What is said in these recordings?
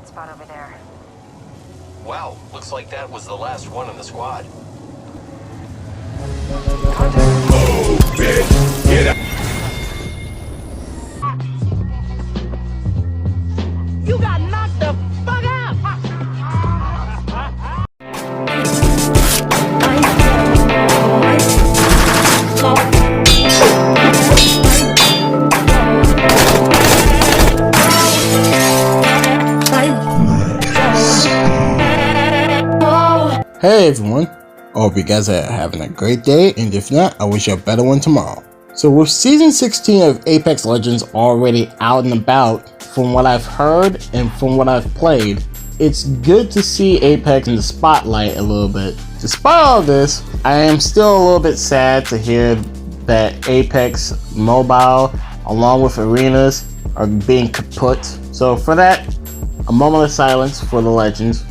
hotspot over there. Wow, looks like that was the last one in the squad. Oh, bitch, get out. You got knocked the fuck out! Hey everyone, I hope you guys are having a great day, and if not, I wish you a better one tomorrow. So with Season 16 of Apex Legends already out and about, from what I've heard and from what I've played, it's good to see Apex in the spotlight a little bit. Despite all this, I am still a little bit sad to hear that Apex Mobile, along with Arenas, are being kaput. So for that, a moment of silence for the legends.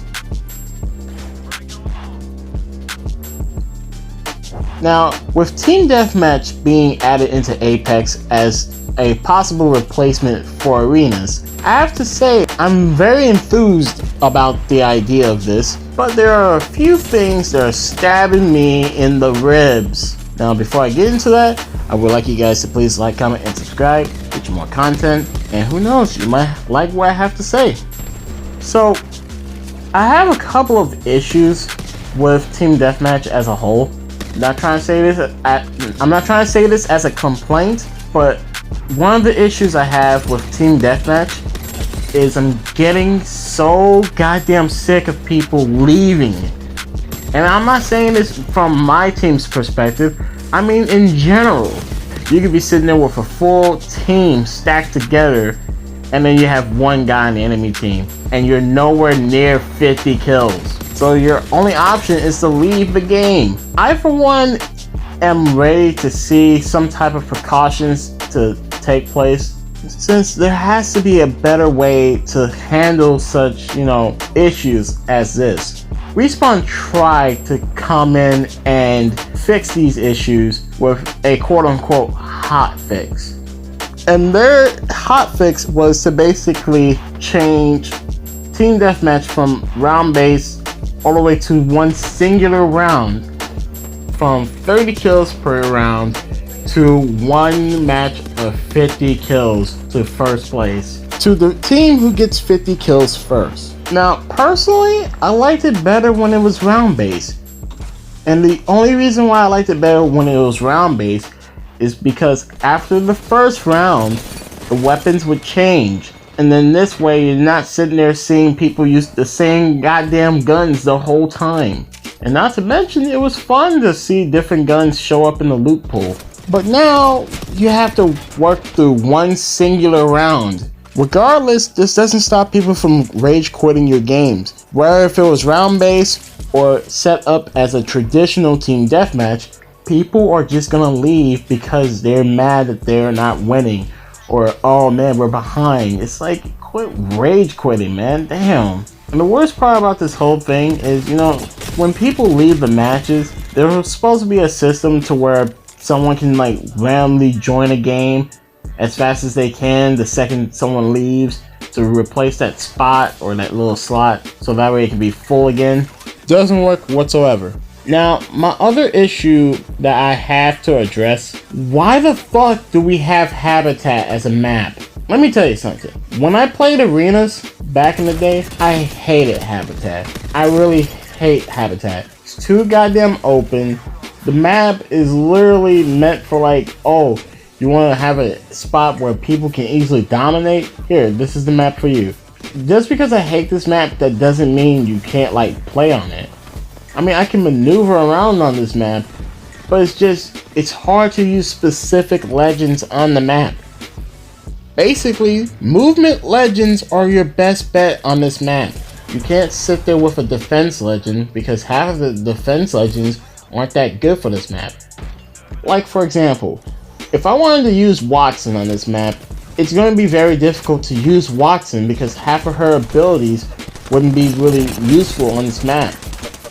Now, with Team Deathmatch being added into Apex as a possible replacement for Arenas, I have to say I'm very enthused about the idea of this, but there are a few things that are stabbing me in the ribs. Now, before I get into that, I would like you guys to please like, comment, and subscribe, get you more content, and who knows, you might like what I have to say. So, I have a couple of issues with Team Deathmatch as a whole. I'm not trying to say this as a complaint, but one of the issues I have with Team Deathmatch is I'm getting so goddamn sick of people leaving. And I'm not saying this from my team's perspective, I mean in general. You could be sitting there with a full team stacked together, and then you have one guy on the enemy team, and you're nowhere near 50 kills. So your only option is to leave the game. I, for one, am ready to see some type of precautions to take place, since there has to be a better way to handle such, issues as this. Respawn tried to come in and fix these issues with a quote-unquote hot fix. And their hot fix was to basically change Team Deathmatch from round-based all the way to one singular round, from 30 kills per round to one match of 50 kills to first place, to the team who gets 50 kills first. Now, personally, I liked it better when it was round based, and the only reason why I liked it better when it was round based is because after the first round, the weapons would change. And then this way, you're not sitting there seeing people use the same goddamn guns the whole time. And not to mention, it was fun to see different guns show up in the loot pool. But now, you have to work through one singular round. Regardless, this doesn't stop people from rage quitting your games. Whether if it was round based or set up as a traditional team deathmatch, people are just gonna leave because they're mad that they're not winning. Or, oh man, we're behind. It's like, quit rage quitting, man. Damn. And the worst part about this whole thing is, when people leave the matches, there's supposed to be a system to where someone can randomly join a game as fast as they can the second someone leaves, to replace that spot or that little slot, so that way it can be full again. Doesn't work whatsoever. Now, my other issue that I have to address, why the fuck do we have Habitat as a map? Let me tell you something. When I played Arenas back in the day, I hated Habitat. I really hate Habitat. It's too goddamn open. The map is literally meant for oh, you want to have a spot where people can easily dominate? Here, this is the map for you. Just because I hate this map, that doesn't mean you can't play on it. I mean, I can maneuver around on this map, but it's hard to use specific legends on the map. Basically, movement legends are your best bet on this map. You can't sit there with a defense legend because half of the defense legends aren't that good for this map. Like, for example, if I wanted to use Watson on this map, it's going to be very difficult to use Watson because half of her abilities wouldn't be really useful on this map.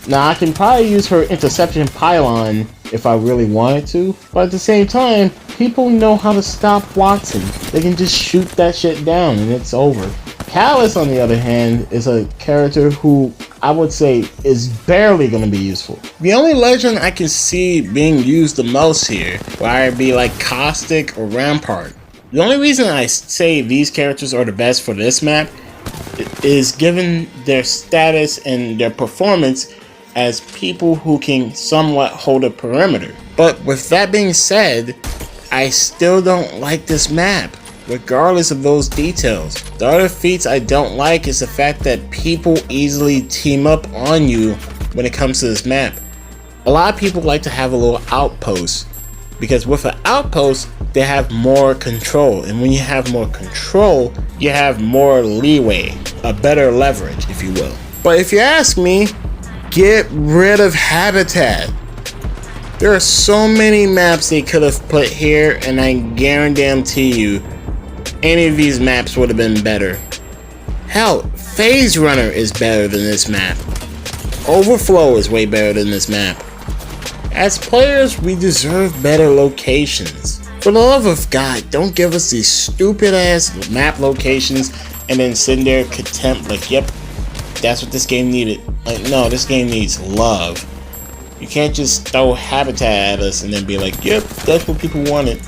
Now, I can probably use her interception pylon if I really wanted to, but at the same time, people know how to stop Watson. They can just shoot that shit down and it's over. Callus, on the other hand, is a character who I would say is barely going to be useful. The only legend I can see being used the most here, whether it be like Caustic or Rampart. The only reason I say these characters are the best for this map is given their status and their performance as people who can somewhat hold a perimeter. But with that being said, I still don't like this map, regardless of those details. The other feats I don't like is the fact that people easily team up on you when it comes to this map. A lot of people like to have a little outpost, because with an outpost, they have more control. And when you have more control, you have more leeway, a better leverage, if you will. But if you ask me, get rid of Habitat. There are so many maps they could have put here, and I guarantee you, any of these maps would have been better. Hell, Phase Runner is better than this map. Overflow is way better than this map. As players, we deserve better locations. For the love of God, don't give us these stupid ass map locations and then sit there content like, yep, that's what this game needed. Like, no, this game needs love. You can't just throw Habitat at us and then be like, yep, that's what people wanted.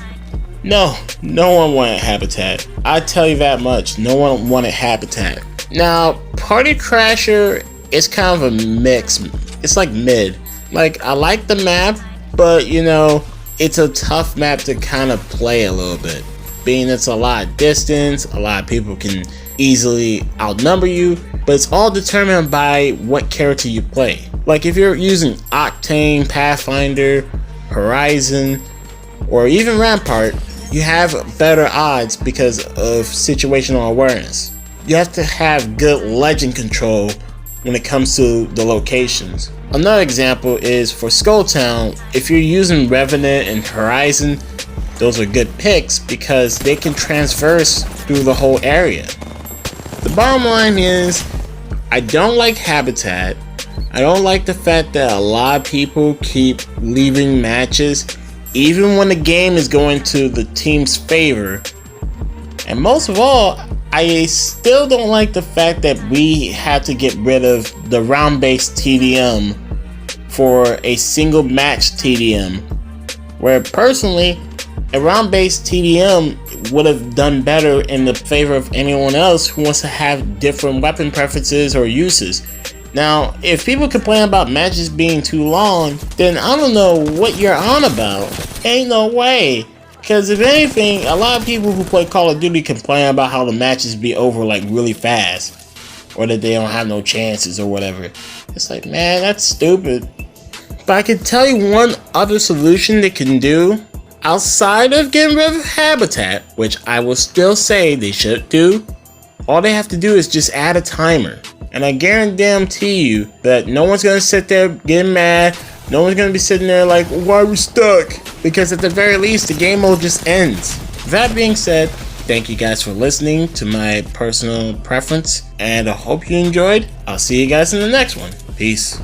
No, no one wanted Habitat. I tell you that much. No one wanted Habitat. Now, Party Crasher is kind of a mix. It's like mid. Like, I like the map, but you know, it's a tough map to kind of play a little bit. Being it's a lot of distance, a lot of people can easily outnumber you, but it's all determined by what character you play. Like if you're using Octane, Pathfinder, Horizon, or even Rampart, you have better odds because of situational awareness. You have to have good legend control when it comes to the locations. Another example is for Skulltown. If you're using Revenant and Horizon, those are good picks because they can transverse through the whole area. The bottom line is, I don't like Habitat. I don't like the fact that a lot of people keep leaving matches even when the game is going to the team's favor. And most of all, I still don't like the fact that we had to get rid of the round-based TDM for a single match TDM, where personally, a round-based TDM would have done better in the favor of anyone else who wants to have different weapon preferences or uses. Now, if people complain about matches being too long, then I don't know what you're on about. Ain't no way. Because if anything, a lot of people who play Call of Duty complain about how the matches be over like really fast, or that they don't have no chances or whatever. It's like, man, that's stupid. But I can tell you one other solution they can do, outside of getting rid of Habitat, which I will still say they should do. All they have to do is just add a timer. And I guarantee you that no one's going to sit there getting mad. No one's going to be sitting there like, why are we stuck? Because at the very least, the game mode just ends. That being said, thank you guys for listening to my personal preference. And I hope you enjoyed. I'll see you guys in the next one. Peace.